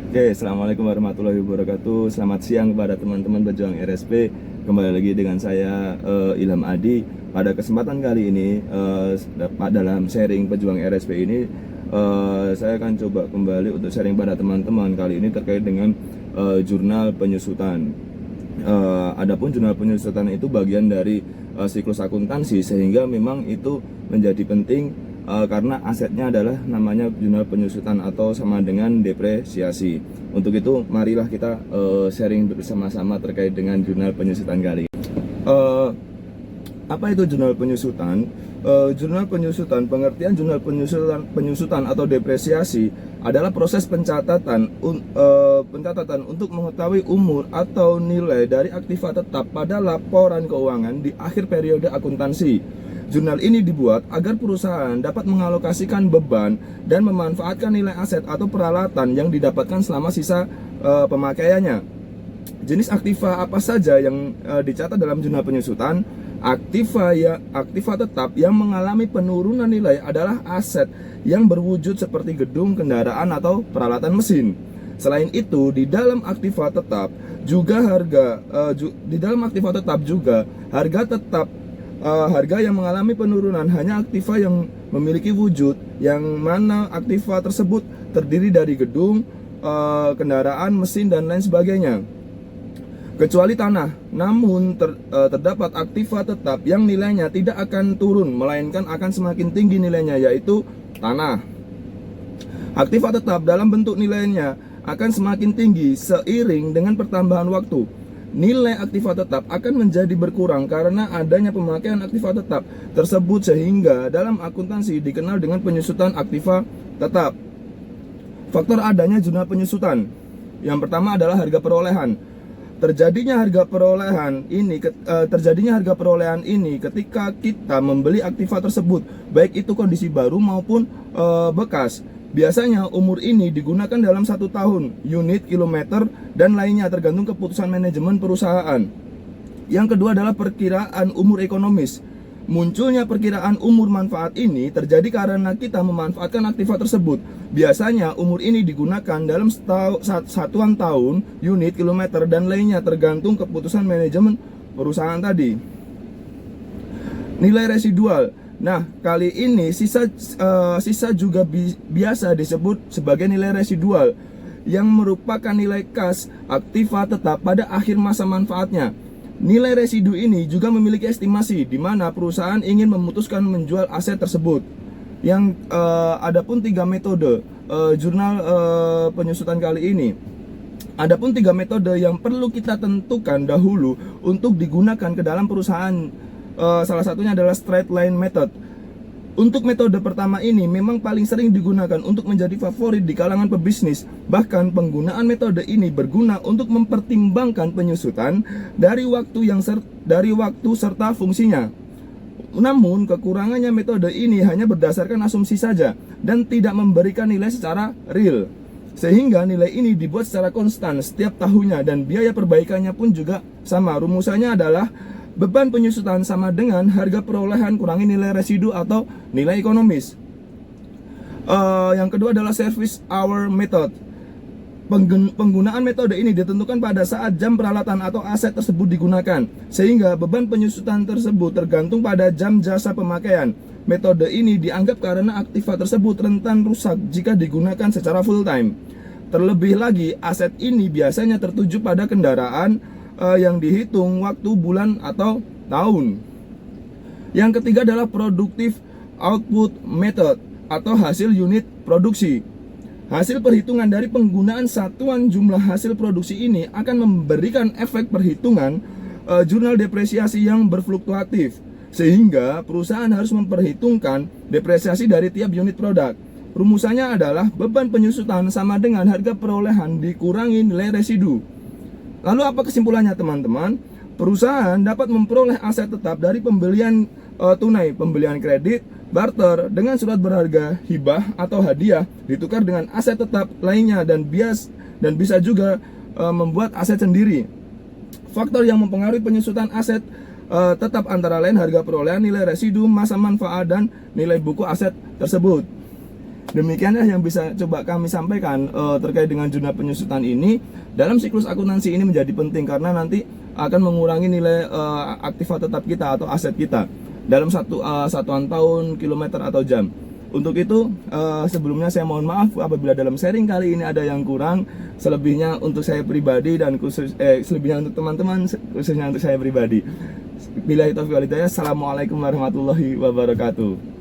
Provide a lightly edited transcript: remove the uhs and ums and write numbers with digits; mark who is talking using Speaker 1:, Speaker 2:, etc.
Speaker 1: Oke, assalamualaikum warahmatullahi wabarakatuh. Selamat siang kepada teman-teman pejuang RSP. Kembali lagi dengan saya Ilham Adi. Pada kesempatan kali ini dalam sharing pejuang RSP ini saya akan coba kembali untuk sharing pada teman-teman kali ini terkait dengan jurnal penyusutan. Adapun jurnal penyusutan itu bagian dari siklus akuntansi, sehingga memang itu menjadi penting karena asetnya adalah namanya jurnal penyusutan atau sama dengan depresiasi. Untuk itu marilah kita sharing bersama-sama terkait dengan jurnal penyusutan kali ini. Apa itu jurnal penyusutan? Jurnal penyusutan, pengertian jurnal penyusutan atau depresiasi adalah proses pencatatan untuk mengetahui umur atau nilai dari aktiva tetap pada laporan keuangan di akhir periode akuntansi. Jurnal ini dibuat agar perusahaan dapat mengalokasikan beban dan memanfaatkan nilai aset atau peralatan yang didapatkan selama sisa pemakaiannya. Jenis aktiva apa saja yang dicatat dalam jurnal penyusutan? Aktiva tetap yang mengalami penurunan nilai adalah aset yang berwujud seperti gedung, kendaraan, atau peralatan mesin. Selain itu, di dalam aktiva tetap juga harga yang mengalami penurunan hanya aktiva yang memiliki wujud, yang mana aktiva tersebut terdiri dari gedung, kendaraan, mesin, dan lain sebagainya, kecuali tanah. Namun terdapat aktiva tetap yang nilainya tidak akan turun, melainkan akan semakin tinggi nilainya, yaitu tanah. Aktiva tetap dalam bentuk nilainya akan semakin tinggi seiring dengan pertambahan waktu. Nilai aktiva tetap akan menjadi berkurang karena adanya pemakaian aktiva tetap tersebut, sehingga dalam akuntansi dikenal dengan penyusutan aktiva tetap. Faktor adanya jurnal penyusutan, yang pertama adalah harga perolehan. Terjadinya harga perolehan ini ketika kita membeli aktiva tersebut, baik itu kondisi baru maupun bekas. Biasanya umur ini digunakan dalam 1 tahun, unit, kilometer, dan lainnya tergantung keputusan manajemen perusahaan. Yang kedua adalah perkiraan umur ekonomis. Munculnya perkiraan umur manfaat ini terjadi karena kita memanfaatkan aktiva tersebut. Biasanya umur ini digunakan dalam satuan tahun, unit, kilometer, dan lainnya tergantung keputusan manajemen perusahaan tadi. Nilai residual. Nah, kali ini sisa juga biasa disebut sebagai nilai residual, yang merupakan nilai kas aktiva tetap pada akhir masa manfaatnya. Nilai residu ini juga memiliki estimasi di mana perusahaan ingin memutuskan menjual aset tersebut. Yang adapun 3 metode jurnal penyusutan kali ini. Adapun 3 metode yang perlu kita tentukan dahulu untuk digunakan ke dalam perusahaan. Salah satunya adalah straight line method. Untuk metode pertama ini memang paling sering digunakan untuk menjadi favorit di kalangan pebisnis. Bahkan penggunaan metode ini berguna untuk mempertimbangkan penyusutan dari waktu serta fungsinya. Namun kekurangannya metode ini hanya berdasarkan asumsi saja dan tidak memberikan nilai secara real. Sehingga nilai ini dibuat secara konstan setiap tahunnya dan biaya perbaikannya pun juga sama. Rumusannya adalah beban penyusutan sama dengan harga perolehan kurangi nilai residu atau nilai ekonomis. Yang kedua adalah service hour method. Penggunaan metode ini ditentukan pada saat jam peralatan atau aset tersebut digunakan, sehingga beban penyusutan tersebut tergantung pada jam jasa pemakaian. Metode ini dianggap karena aktiva tersebut rentan rusak jika digunakan secara full time. Terlebih lagi, aset ini biasanya tertuju pada kendaraan yang dihitung waktu, bulan, atau tahun. Yang ketiga adalah productive output method atau hasil unit produksi. Hasil perhitungan dari penggunaan satuan jumlah hasil produksi ini akan memberikan efek perhitungan jurnal depresiasi yang berfluktuatif, sehingga perusahaan harus memperhitungkan depresiasi dari tiap unit produk. Rumusannya adalah beban penyusutan sama dengan harga perolehan dikurangi nilai residu. Lalu apa kesimpulannya, teman-teman? Perusahaan dapat memperoleh aset tetap dari pembelian tunai, pembelian kredit, barter, dengan surat berharga, hibah atau hadiah ditukar dengan aset tetap lainnya, dan bisa juga membuat aset sendiri. Faktor yang mempengaruhi penyusutan aset tetap antara lain harga perolehan, nilai residu, masa manfaat, dan nilai buku aset tersebut. Demikianlah yang bisa coba kami sampaikan terkait dengan jurnal penyusutan ini. Dalam siklus akuntansi ini menjadi penting karena nanti akan mengurangi nilai aktiva tetap kita atau aset kita dalam satuan tahun, kilometer atau jam. Untuk itu sebelumnya saya mohon maaf apabila dalam sharing kali ini ada yang kurang. Selebihnya untuk saya pribadi dan selebihnya untuk teman-teman, khususnya untuk saya pribadi. Billahi taufiq wal hidayah. Assalamualaikum warahmatullahi wabarakatuh.